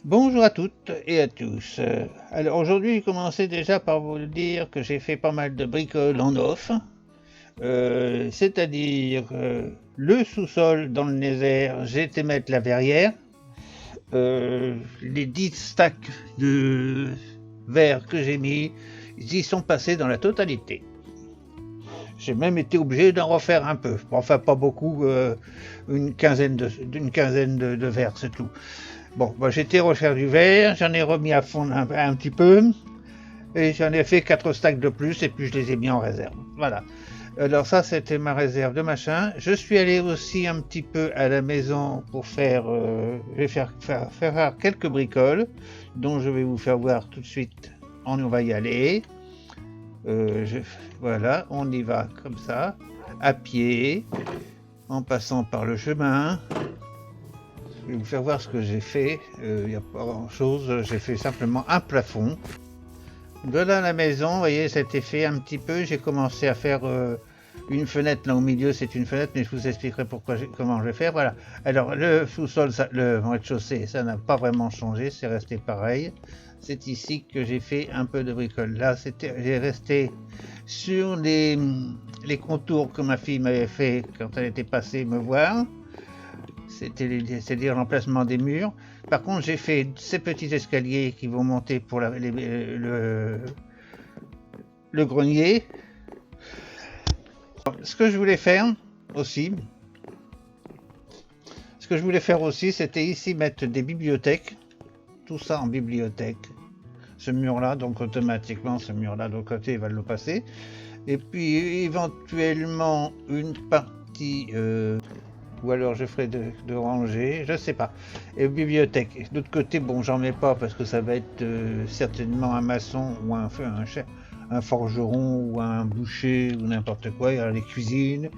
Bonjour à toutes et à tous. Alors aujourd'hui, j'ai commencé déjà par vous dire que j'ai fait pas mal de bricoles en off, c'est-à-dire le sous-sol dans le Nether, j'ai été mettre la verrière, les 10 stacks de verre que j'ai mis, ils y sont passés dans la totalité. J'ai même été obligé d'en refaire un peu, enfin pas beaucoup, une quinzaine de verres, c'est tout. Bon, bah, j'ai été refaire du verre, j'en ai remis à fond un petit peu, et j'en ai fait 4 stacks de plus, et puis je les ai mis en réserve. Voilà. Alors ça, c'était ma réserve de machin. Je suis allé aussi un petit peu à la maison pour faire, je vais faire quelques bricoles, dont je vais vous faire voir tout de suite. On va y aller. Je, voilà, on y va comme ça, à pied, en passant par le chemin. Je vais vous faire voir ce que j'ai fait. Il n'y a pas grand chose. J'ai fait simplement un plafond. De là à la maison, vous voyez, c'était fait un petit peu. J'ai commencé à faire une fenêtre là au milieu. C'est une fenêtre, mais je vous expliquerai comment je vais faire. Voilà. Alors le sous-sol, le rez-de-chaussée, ça n'a pas vraiment changé. C'est resté pareil. C'est ici que j'ai fait un peu de bricole. Là, j'ai resté sur les contours que ma fille m'avait fait quand elle était passée me voir. C'est-à-dire l'emplacement des murs. Par contre, j'ai fait ces petits escaliers qui vont monter pour le grenier. Ce que je voulais faire aussi, c'était ici mettre des bibliothèques, tout ça en bibliothèque. Ce mur-là, donc automatiquement, ce mur-là de l'autre côté, il va le passer. Et puis éventuellement une partie. Ou alors je ferai de rangées, je sais pas. Et bibliothèque. De l'autre côté, bon, j'en mets pas parce que ça va être certainement un maçon ou un forgeron ou un boucher ou n'importe quoi. Il y a les cuisines.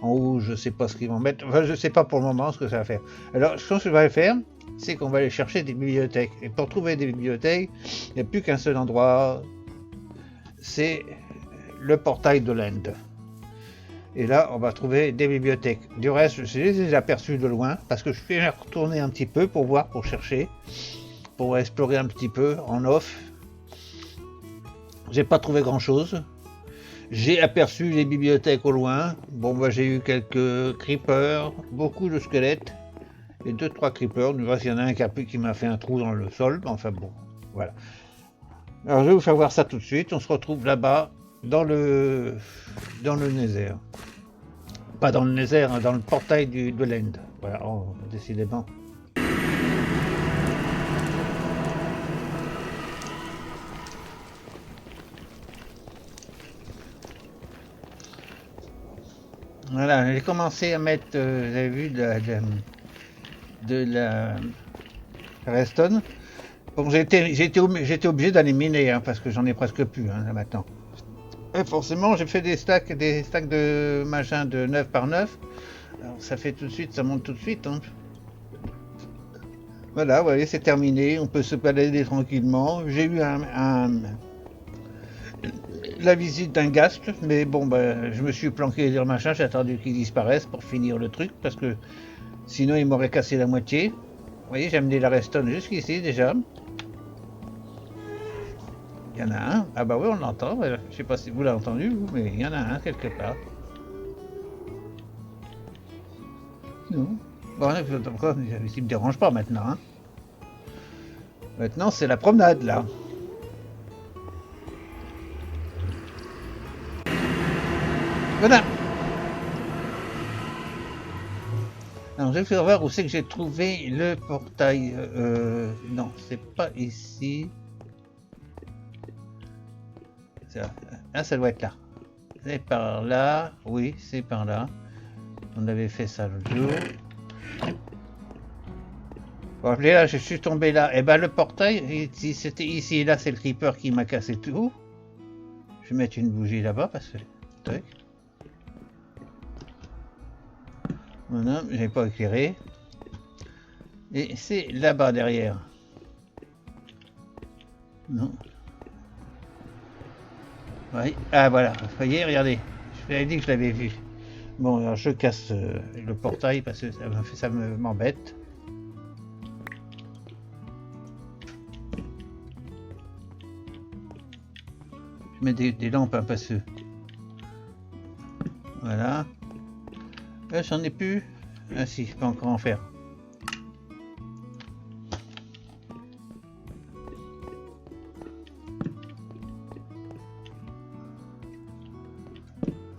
En haut, je sais pas ce qu'ils vont mettre. Enfin, je sais pas pour le moment ce que ça va faire. Alors, ce que je vais faire, c'est qu'on va aller chercher des bibliothèques. Et pour trouver des bibliothèques, il n'y a plus qu'un seul endroit. C'est le portail de l'Inde. Et là, on va trouver des bibliothèques. Du reste, je les ai aperçus de loin, parce que je suis retourné un petit peu pour voir, pour chercher, pour explorer un petit peu en off. J'ai pas trouvé grand chose. J'ai aperçu les bibliothèques au loin. Bon, bah, j'ai eu quelques creepers, beaucoup de squelettes, et 2-3 creepers. Il y en a un qui m'a fait un trou dans le sol, enfin bon, voilà. Alors, je vais vous faire voir ça tout de suite. On se retrouve là-bas, dans le Nether. Pas dans le Nether, dans le portail de l'End. Voilà, oh, décidément. Voilà, j'ai commencé à mettre, vous avez vu, de la redstone. Bon, j'étais obligé d'aller miner, hein, parce que j'en ai presque plus, hein, là maintenant. Et forcément, j'ai fait des stacks de machin de 9 par 9. Alors, ça fait tout de suite, ça monte tout de suite. Hein. Voilà, vous voyez, c'est terminé. On peut se balader tranquillement. J'ai eu la visite d'un ghast, mais bon, bah, je me suis planqué dans le machin. J'ai attendu qu'il disparaisse pour finir le truc, parce que sinon, il m'aurait cassé la moitié. Vous voyez, j'ai amené la redstone jusqu'ici déjà. Il y en a un. Ah bah oui, on l'entend. Je sais pas si vous l'avez entendu, vous, mais il y en a un quelque part. Non. Bon, il me dérange pas maintenant. Hein. Maintenant, c'est la promenade, là. Voilà. Alors, je vais faire voir où c'est que j'ai trouvé le portail. Non, c'est pas ici. Ça doit être là. C'est par là. Oui, c'est par là. On avait fait ça l'autre jour. Bon, là, je suis tombé là. Et ben, le portail, c'était ici et là, c'est le creeper qui m'a cassé tout. Je vais mettre une bougie là-bas parce que. Tac. Voilà, j'ai pas éclairé. Et c'est là-bas derrière. Non. Oui. Ah voilà, vous voyez, regardez. Je vous avais dit que je l'avais vu. Bon, alors je casse le portail parce que ça m'embête. mets des lampes, hein, parce que... Voilà. J'en ai plus. Ah si, je peux encore en faire.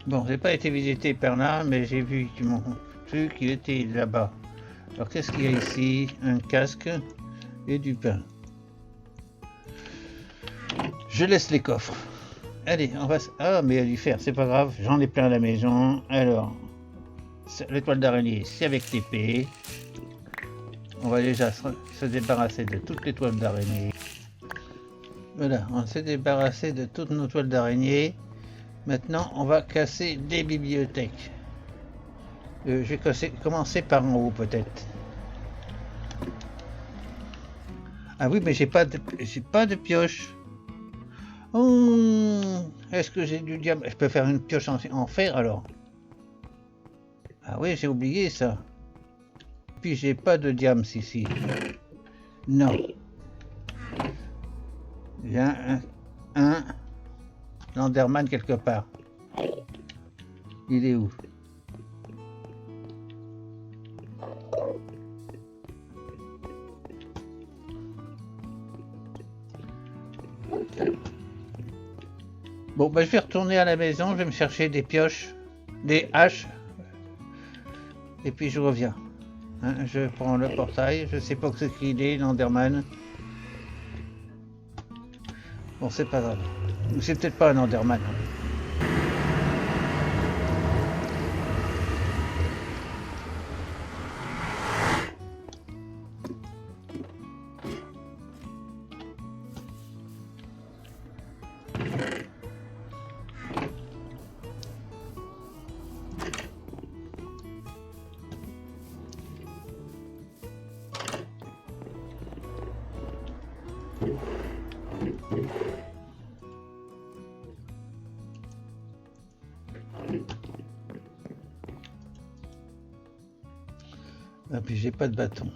Bon, j'ai pas été visiter par là, mais j'ai vu que mon truc, il était là-bas. Alors qu'est-ce qu'il y a ici? Un casque et du pain. Je laisse les coffres. Allez, on va... Ah, mais il y a du fer, c'est pas grave, j'en ai plein à la maison. Alors, l'étoile d'araignée, c'est avec l'épée. On va déjà se débarrasser de toutes les toiles d'araignée. Voilà, on s'est débarrassé de toutes nos toiles d'araignée. Maintenant, on va casser des bibliothèques. Je vais commencer par en haut, peut-être. Ah oui, mais j'ai pas de pioche. Oh, est-ce que j'ai du diamant? Je peux faire une pioche en fer alors? Ah oui, j'ai oublié ça. Puis j'ai pas de diams ici. Non. Il y a un Landerman quelque part. Il est où? Bon, bah, je vais retourner à la maison, je vais me chercher des pioches, des haches, et puis je reviens. Hein, je prends le portail, je sais pas ce qu'il est, l'Enderman. Bon, c'est pas grave. C'est peut-être pas un Enderman. Ah, puis j'ai pas de bâton.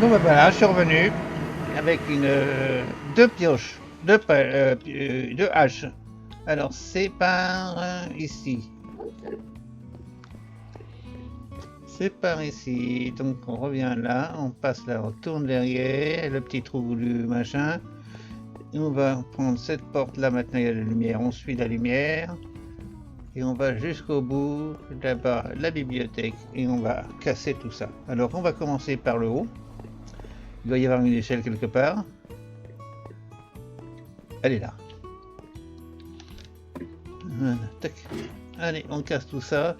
Bon ben voilà, je suis revenu avec deux pioches, deux haches. Alors c'est par ici. C'est par ici. Donc on revient là, on passe là, on tourne derrière, le petit trou du machin. Et on va prendre cette porte là, maintenant il y a la lumière, on suit la lumière. Et on va jusqu'au bout, là-bas, la bibliothèque, et on va casser tout ça. Alors on va commencer par le haut. Il doit y avoir une échelle quelque part. Elle est là. Voilà, tac. Allez, on casse tout ça.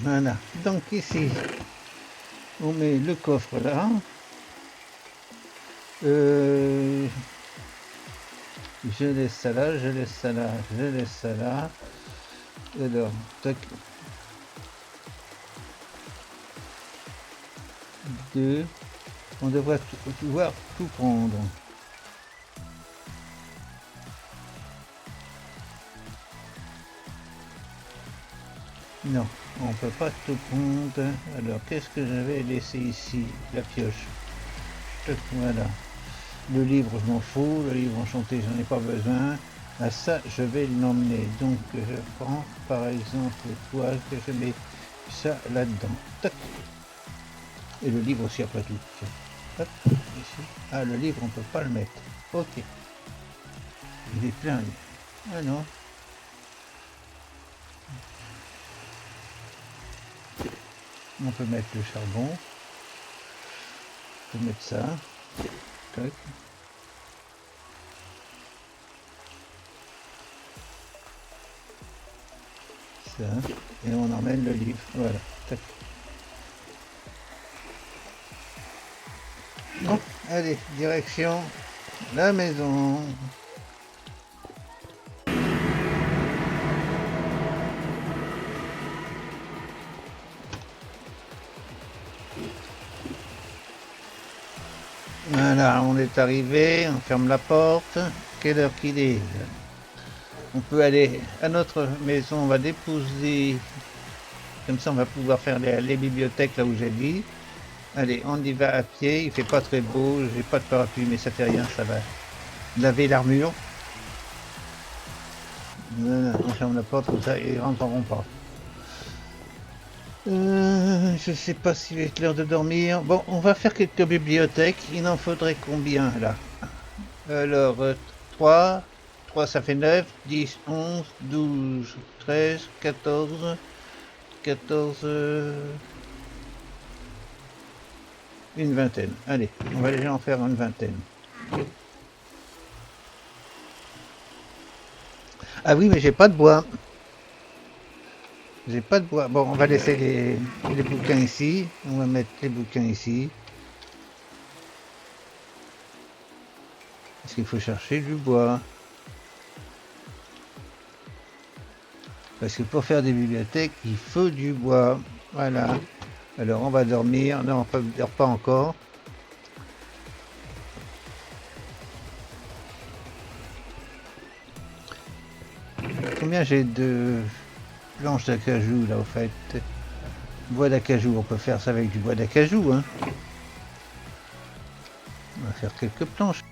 Voilà, donc ici, on met le coffre là. Je laisse ça là, je laisse ça là, je laisse ça là. Alors, tac. 2. On devrait pouvoir tout prendre. Non, on peut pas tout prendre. Alors, qu'est-ce que j'avais laissé ici? La pioche. Voilà. Le livre, je m'en fous. Le livre enchanté, j'en ai pas besoin. Ah, ça, je vais l'emmener. Donc, je prends, par exemple, toile, que je mets ça là-dedans. Tac. Et le livre aussi, après tout. Hop, ici. Ah, le livre, on peut pas le mettre. Ok. Il est plein, lui. Ah non. On peut mettre le charbon. On peut mettre ça. Tac. Ça. Et on emmène le livre. Voilà. Tac. Bon, allez, direction la maison. Voilà, on est arrivé, on ferme la porte. Quelle heure qu'il est? On peut aller à notre maison, on va déposer. Comme ça, on va pouvoir faire les bibliothèques là où j'ai dit. Allez, on y va à pied. Il fait pas très beau, j'ai pas de parapluie, mais ça fait rien, ça va laver l'armure. On ferme la porte comme ça, ils rentreront pas. Je sais pas s'il va être l'heure de dormir. Bon, on va faire quelques bibliothèques. Il en faudrait combien là? Alors, 3, 3 ça fait 9, 10, 11, 12, 13, 14, 14, une vingtaine. Allez, on va déjà en faire une vingtaine. Ah oui, mais j'ai pas de bois. J'ai pas de bois. Bon, on va laisser les bouquins ici. On va mettre les bouquins ici. Parce qu'il faut chercher du bois. Parce que pour faire des bibliothèques, il faut du bois. Voilà. Alors on va dormir. Non, on ne dort pas encore. Combien j'ai de planches d'acajou là au fait? Bois d'acajou, on peut faire ça avec du bois d'acajou. Hein. On va faire quelques planches.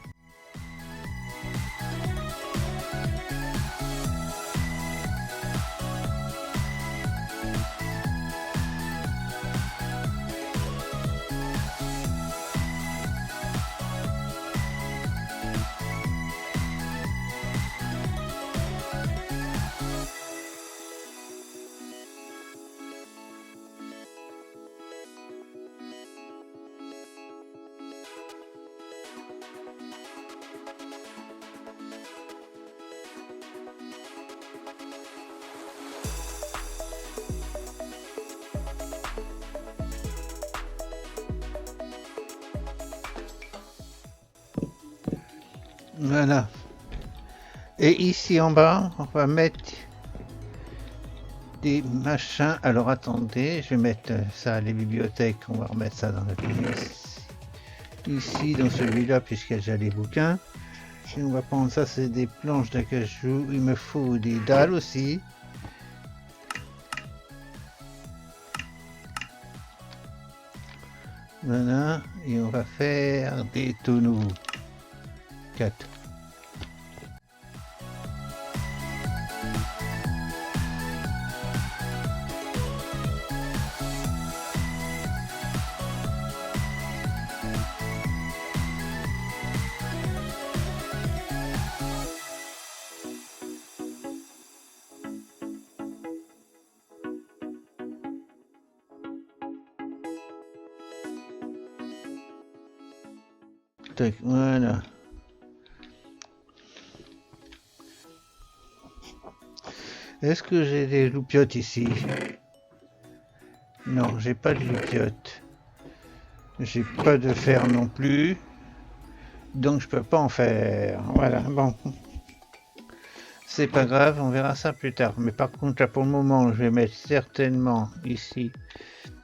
Voilà. Et ici en bas, on va mettre des machins. Alors attendez, je vais mettre ça, les bibliothèques, on va remettre ça dans la pièce. Ici, dans celui-là, puisqu'il y a déjà les bouquins. On va prendre ça, c'est des planches d'acajou. Il me faut des dalles aussi. Voilà, et on va faire des tonneaux. 4. Voilà. Est-ce que j'ai des loupiottes ici? Non, j'ai pas de litiote. J'ai pas de fer non plus. Donc je peux pas en faire. Voilà, bon. C'est pas grave, on verra ça plus tard. Mais par contre, là pour le moment, je vais mettre certainement ici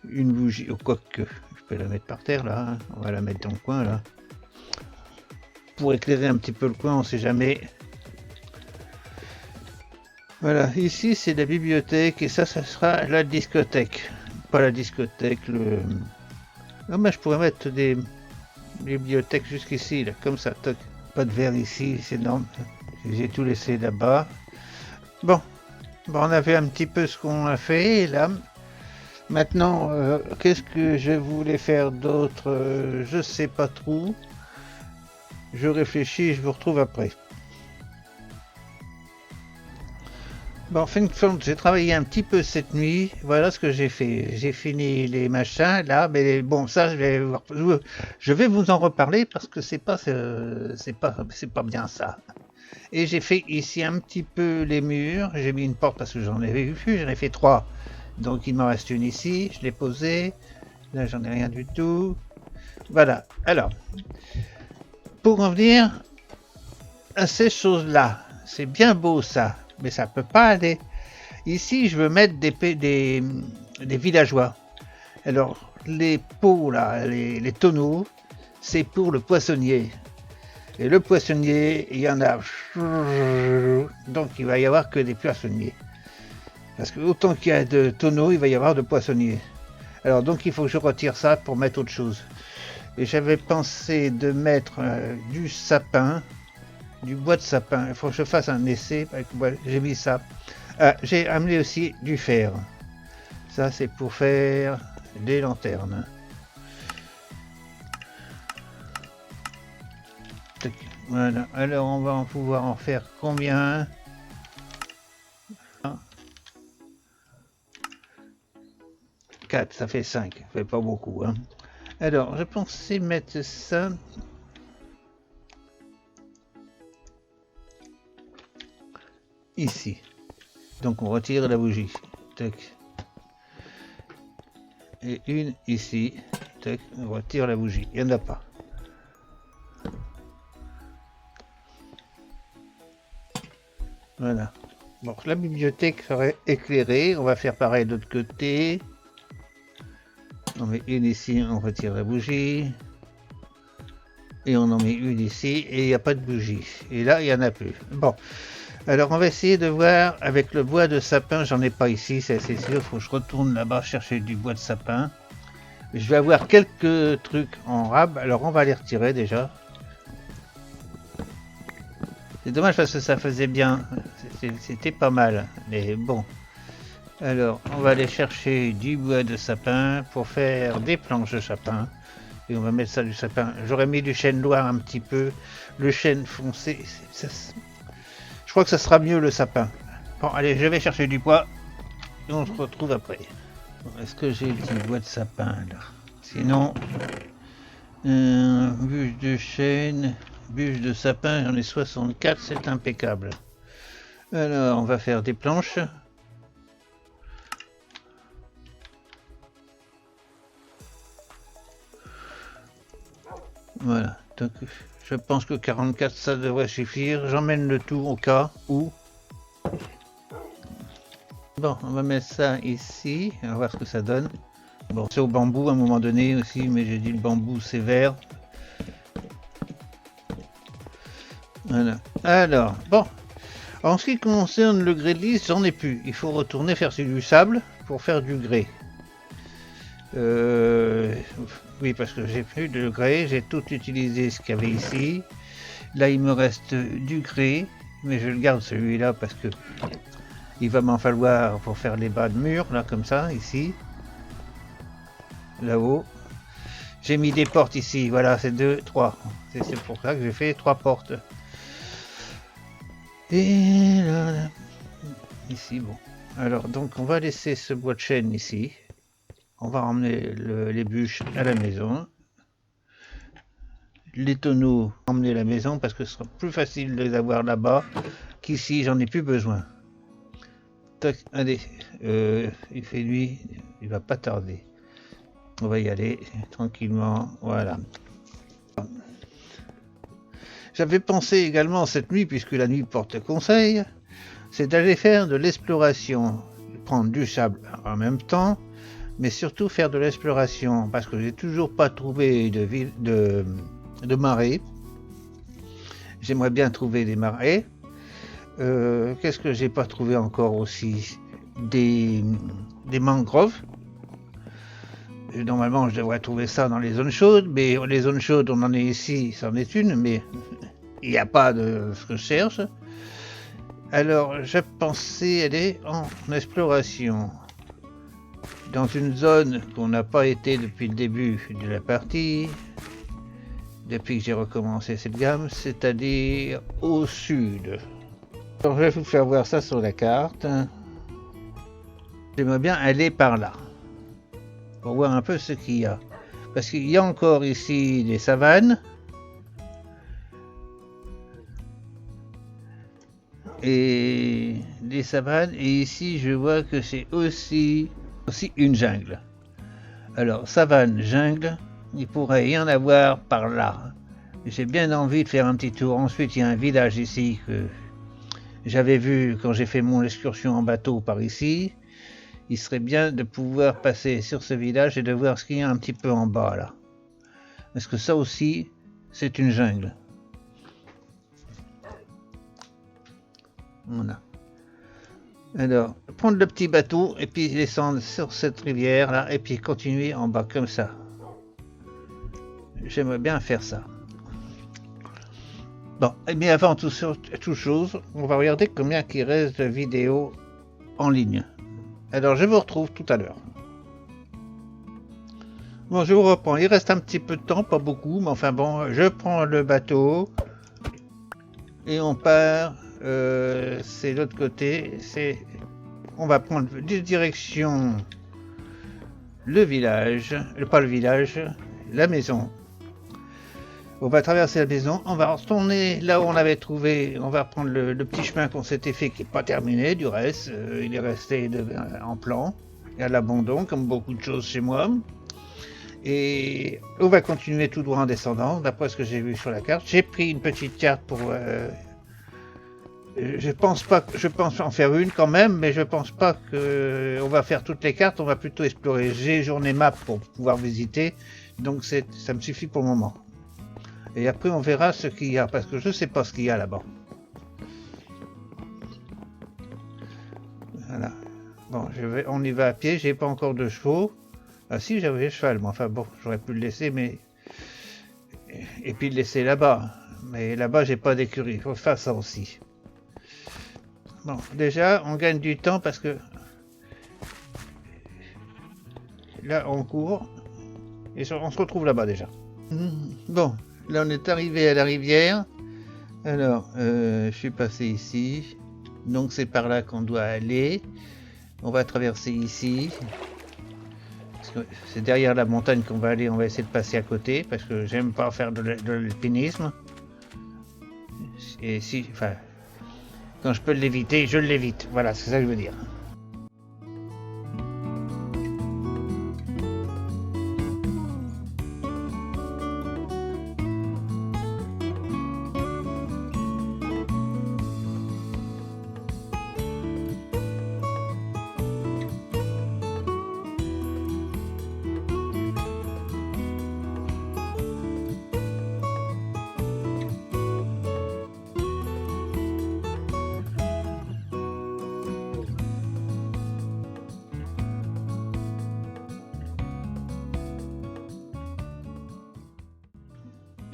une bougie. Oh, quoique, je peux la mettre par terre là. Hein. On va la mettre dans le coin là. Pour éclairer un petit peu le coin, on sait jamais. Voilà, ici c'est la bibliothèque et ça sera la discothèque. Pas la discothèque, le. Ah, mais je pourrais mettre des bibliothèques jusqu'ici, là, comme ça. Toc. Pas de verre ici, c'est énorme. J'ai tout laissé là-bas. Bon. On a fait un petit peu ce qu'on a fait là. Maintenant, qu'est-ce que je voulais faire d'autre? Je sais pas trop. Je réfléchis, je vous retrouve après. Bon, fin de compte, j'ai travaillé un petit peu cette nuit. Voilà ce que j'ai fait. J'ai fini les machins là, mais bon, ça, je vais vous en reparler parce que c'est pas bien ça. Et j'ai fait ici un petit peu les murs. J'ai mis une porte parce que j'en avais vu, j'en ai fait 3. Donc il m'en reste une ici. Je l'ai posée. Là, j'en ai rien du tout. Voilà. Alors, pour revenir à ces choses-là, c'est bien beau ça, mais ça peut pas aller. Ici, je veux mettre des villageois. Alors, les pots là, les tonneaux, c'est pour le poissonnier. Et le poissonnier, il y en a. Donc, il va y avoir que des poissonniers. Parce que autant qu'il y a de tonneaux, il va y avoir de poissonniers. Alors, donc, il faut que je retire ça pour mettre autre chose. Et j'avais pensé de mettre du sapin, du bois de sapin. Il faut que je fasse un essai. J'ai mis ça. J'ai amené aussi du fer. Ça, c'est pour faire des lanternes. Voilà. Alors, on va pouvoir en faire combien? 4, ça fait 5. Ça fait pas beaucoup. Hein. Alors, je pensais mettre ça. Ici. Donc, on retire la bougie. Tac. Et une ici. Tac. On retire la bougie. Il n'y en a pas. Voilà. Bon, la bibliothèque serait éclairée. On va faire pareil de l'autre côté. On met une ici, on retire la bougie. Et on en met une ici, et il n'y a pas de bougie. Et là, il n'y en a plus. Bon. Alors, on va essayer de voir avec le bois de sapin. J'en ai pas ici, c'est sûr. Il faut que je retourne là-bas chercher du bois de sapin. Je vais avoir quelques trucs en rab. Alors, on va les retirer déjà. C'est dommage parce que ça faisait bien. C'était pas mal. Mais bon. Alors, on va aller chercher du bois de sapin pour faire des planches de sapin. Et on va mettre ça du sapin. J'aurais mis du chêne noir un petit peu. Le chêne foncé. Je crois que ça sera mieux le sapin. Bon, allez, je vais chercher du bois. Et on se retrouve après. Bon, est-ce que j'ai du bois de sapin là? Sinon, bûche de chêne. Bûche de sapin, j'en ai 64, c'est impeccable. Alors, on va faire des planches. Voilà, donc je pense que 44 ça devrait suffire. J'emmène le tout au cas où. Bon, on va mettre ça ici, on va voir ce que ça donne. Bon, c'est au bambou à un moment donné aussi, mais j'ai dit le bambou c'est vert. Voilà. Alors, bon. En ce qui concerne le grès de lisse, j'en ai plus. Il faut retourner faire du sable pour faire du grès. Oui, parce que j'ai plus de grès, j'ai tout utilisé ce qu'il y avait ici. Là, il me reste du grès, mais je le garde celui-là parce que il va m'en falloir pour faire les bas de mur, là, comme ça, ici. Là-haut. J'ai mis des portes ici, voilà, c'est 2, 3. C'est pour ça que j'ai fait 3 portes. Et là, ici, bon. Alors, donc, on va laisser ce bois de chêne ici. On va emmener les bûches à la maison. Les tonneaux, emmener à la maison parce que ce sera plus facile de les avoir là-bas qu'ici, j'en ai plus besoin. Tac, allez, il fait nuit, il va pas tarder. On va y aller tranquillement, voilà. J'avais pensé également cette nuit, puisque la nuit porte conseil, c'est d'aller faire de l'exploration, prendre du sable en même temps, mais surtout faire de l'exploration, parce que j'ai toujours pas trouvé de marée. J'aimerais bien trouver des marais. Qu'est-ce que j'ai pas trouvé encore aussi? Des mangroves. Normalement, je devrais trouver ça dans les zones chaudes, mais les zones chaudes, on en est ici, c'en est une, mais il n'y a pas de ce que je cherche. Alors, je pensais aller en exploration dans une zone qu'on n'a pas été depuis le début de la partie, depuis que j'ai recommencé cette gamme, c'est-à-dire au sud. Alors, je vais vous faire voir ça sur la carte. J'aimerais bien aller par là, pour voir un peu ce qu'il y a. Parce qu'il y a encore ici des savanes. Et des savanes. Et ici, je vois que c'est aussi une jungle. Alors, savane, jungle, il pourrait y en avoir par là. J'ai bien envie de faire un petit tour. Ensuite, il y a un village ici que j'avais vu quand j'ai fait mon excursion en bateau par ici. Il serait bien de pouvoir passer sur ce village et de voir ce qu'il y a un petit peu en bas là. Parce que ça aussi, c'est une jungle. Voilà. Alors, prendre le petit bateau et puis descendre sur cette rivière là et puis continuer en bas comme ça. J'aimerais bien faire ça. Bon, mais avant toute chose, on va regarder combien il reste de vidéos en ligne. Alors, je vous retrouve tout à l'heure. Bon, je vous reprends. Il reste un petit peu de temps, pas beaucoup, mais enfin bon, je prends le bateau et on part. C'est l'autre côté. On va prendre direction le village, pas le village, la maison. On va traverser la maison, on va retourner là où on avait trouvé, on va prendre le petit chemin qu'on s'était fait qui n'est pas terminé du reste, il est resté en plan et à l'abandon comme beaucoup de choses chez moi. Et on va continuer tout droit en descendant, d'après ce que j'ai vu sur la carte. J'ai pris une petite carte pour... je pense en faire une quand même, mais je pense pas qu'on va faire toutes les cartes, on va plutôt explorer. J'ai journée map pour pouvoir visiter, donc ça me suffit pour le moment. Et après on verra ce qu'il y a, parce que je sais pas ce qu'il y a là-bas. Voilà. Bon, on y va à pied, j'ai pas encore de chevaux. Ah si, j'avais cheval, mais enfin bon, j'aurais pu le laisser, mais... Et puis le laisser là-bas. Mais là-bas, j'ai pas d'écurie, il faut faire ça aussi. Bon, déjà, on gagne du temps parce que... Là, on court. Et on se retrouve là-bas déjà. Bon, là, on est arrivé à la rivière. Alors, je suis passé ici. Donc, c'est par là qu'on doit aller. On va traverser ici. C'est derrière la montagne qu'on va aller, on va essayer de passer à côté parce que j'aime pas faire de l'alpinisme. Et si, enfin, quand je peux l'éviter, je l'évite. Voilà, c'est ça que je veux dire.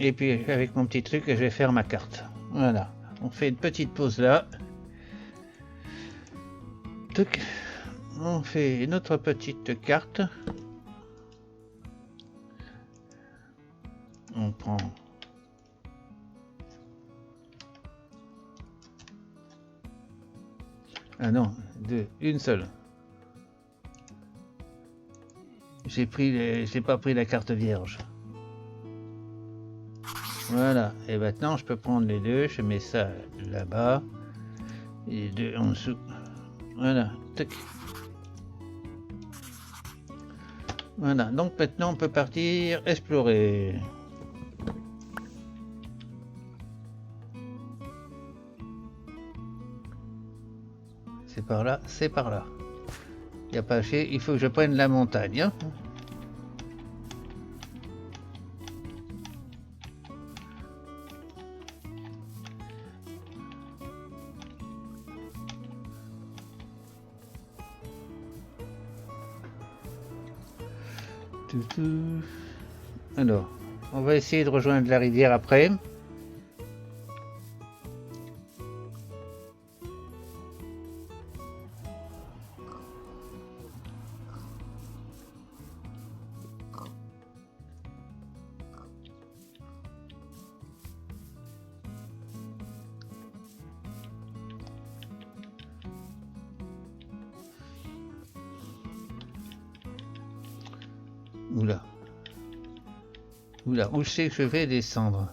Et puis avec mon petit truc, je vais faire ma carte. Voilà, on fait une petite pause là. On fait notre petite carte. On prend ah non, une seule. J'ai pas pris la carte vierge. Voilà, et maintenant je peux prendre les deux, je mets ça là-bas, et les deux en dessous. Voilà, tac. Voilà, donc maintenant on peut partir explorer. C'est par là, c'est par là. Il n'y a pas à chier, il faut que je prenne la montagne. Hein. Alors, on va essayer de rejoindre la rivière après. Oula. Oula, où c'est que je vais descendre?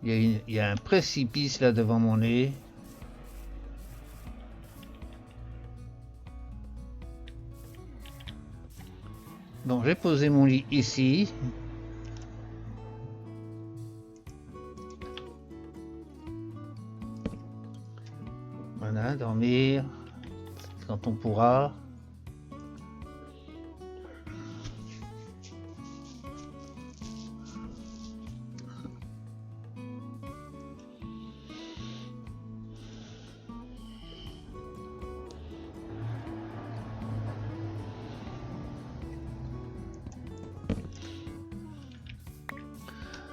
Il y a un précipice là devant mon nez. Bon, j'ai posé mon lit ici. Voilà, dormir quand on pourra.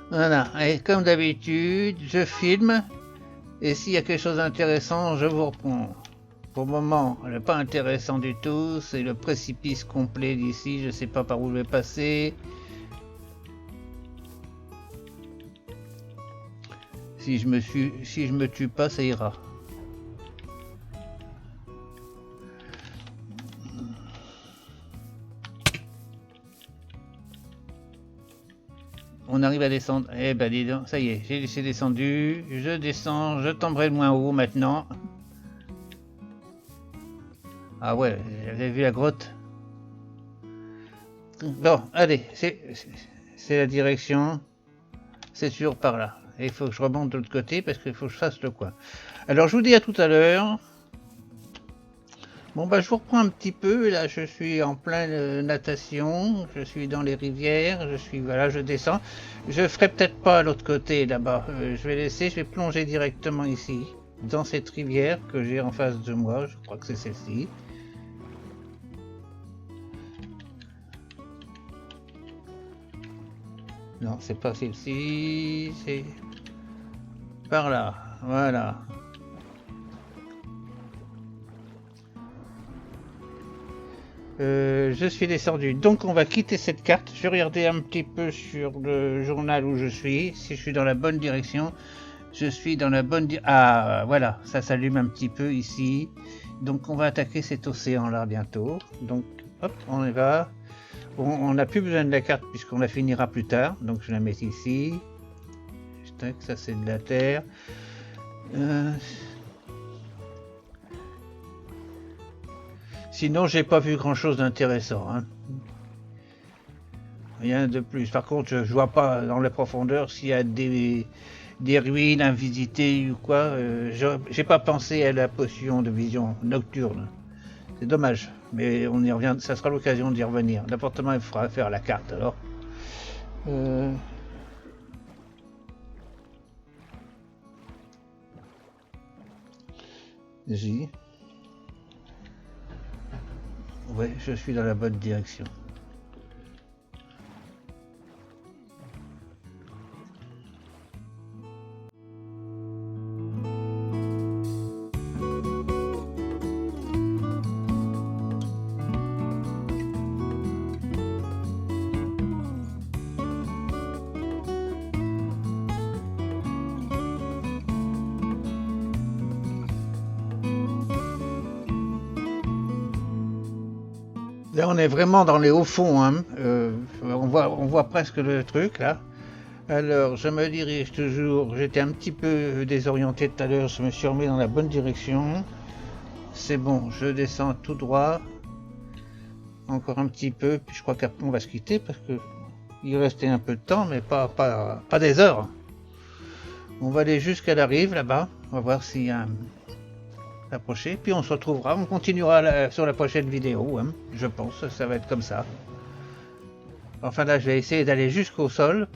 Voilà, et comme d'habitude, je filme, et s'il y a quelque chose d'intéressant, je vous reprends. Pour le moment, le pas intéressant du tout, c'est le précipice complet d'ici, je sais pas par où je vais passer. Si je me tue pas, ça ira. On arrive à descendre. Eh ben dis donc, ça y est, j'ai descendu. Je descends, je tomberai le moins haut maintenant. Ah ouais, j'avais vu la grotte. Bon, allez, c'est la direction. C'est sûr par là. Et il faut que je remonte de l'autre côté parce qu'il faut que je fasse le coin. Alors je vous dis à tout à l'heure. Bon bah je vous reprends un petit peu, là je suis en pleine natation, je suis dans les rivières, voilà, je descends. Je ferai peut-être pas à l'autre côté là-bas, je vais plonger directement ici, dans cette rivière que j'ai en face de moi, je crois que c'est celle-ci. Non, c'est pas celle-ci, c'est par là, voilà. Je suis descendu, donc on va quitter cette carte. Je vais regarder un petit peu sur le journal où je suis, si je suis dans la bonne direction. Je suis dans la bonne direction. Ah voilà, ça s'allume un petit peu ici. Donc on va attaquer cet océan là bientôt. Donc hop, on y va. On n'a plus besoin de la carte puisqu'on la finira plus tard. Donc je la mets ici. Ça c'est de la terre. Sinon, j'ai pas vu grand chose d'intéressant. Hein. Rien de plus. Par contre, je vois pas dans les profondeurs s'il y a des ruines à visiter ou quoi. J'ai pas pensé à la potion de vision nocturne. C'est dommage. Mais on y revient. Ça sera l'occasion d'y revenir. L'appartement, il faudra faire la carte alors. J. Ouais, je suis dans la bonne direction. Là, on est vraiment dans les hauts fonds. Hein. On voit presque le truc là. Alors, je me dirige toujours. J'étais un petit peu désorienté tout à l'heure. Je me suis remis dans la bonne direction. C'est bon, je descends tout droit. Encore un petit peu, puis je crois qu'après on va se quitter parce que il restait un peu de temps, mais pas des heures. On va aller jusqu'à la rive là-bas. On va voir s'il y a approché. Puis on se retrouvera. On continuera sur la prochaine vidéo. Hein. Je pense ça va être comme ça. Enfin là, je vais essayer d'aller jusqu'au sol,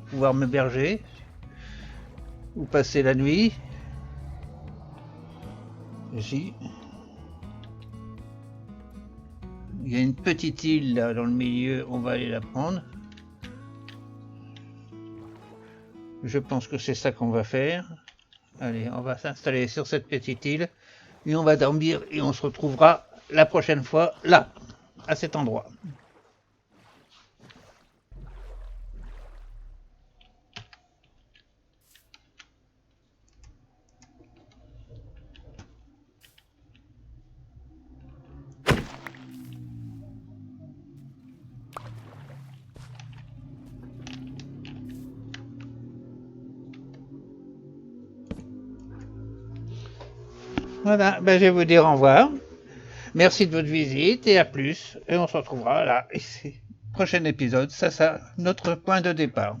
pouvoir m'héberger ou passer la nuit. Ici. Il y a une petite île là dans le milieu. On va aller la prendre. Je pense que c'est ça qu'on va faire. Allez, on va s'installer sur cette petite île et on va dormir et on se retrouvera la prochaine fois là, à cet endroit. Voilà, ben je vais vous dire au revoir. Merci de votre visite et à plus. Et on se retrouvera là, ici. Prochain épisode, ça, notre point de départ.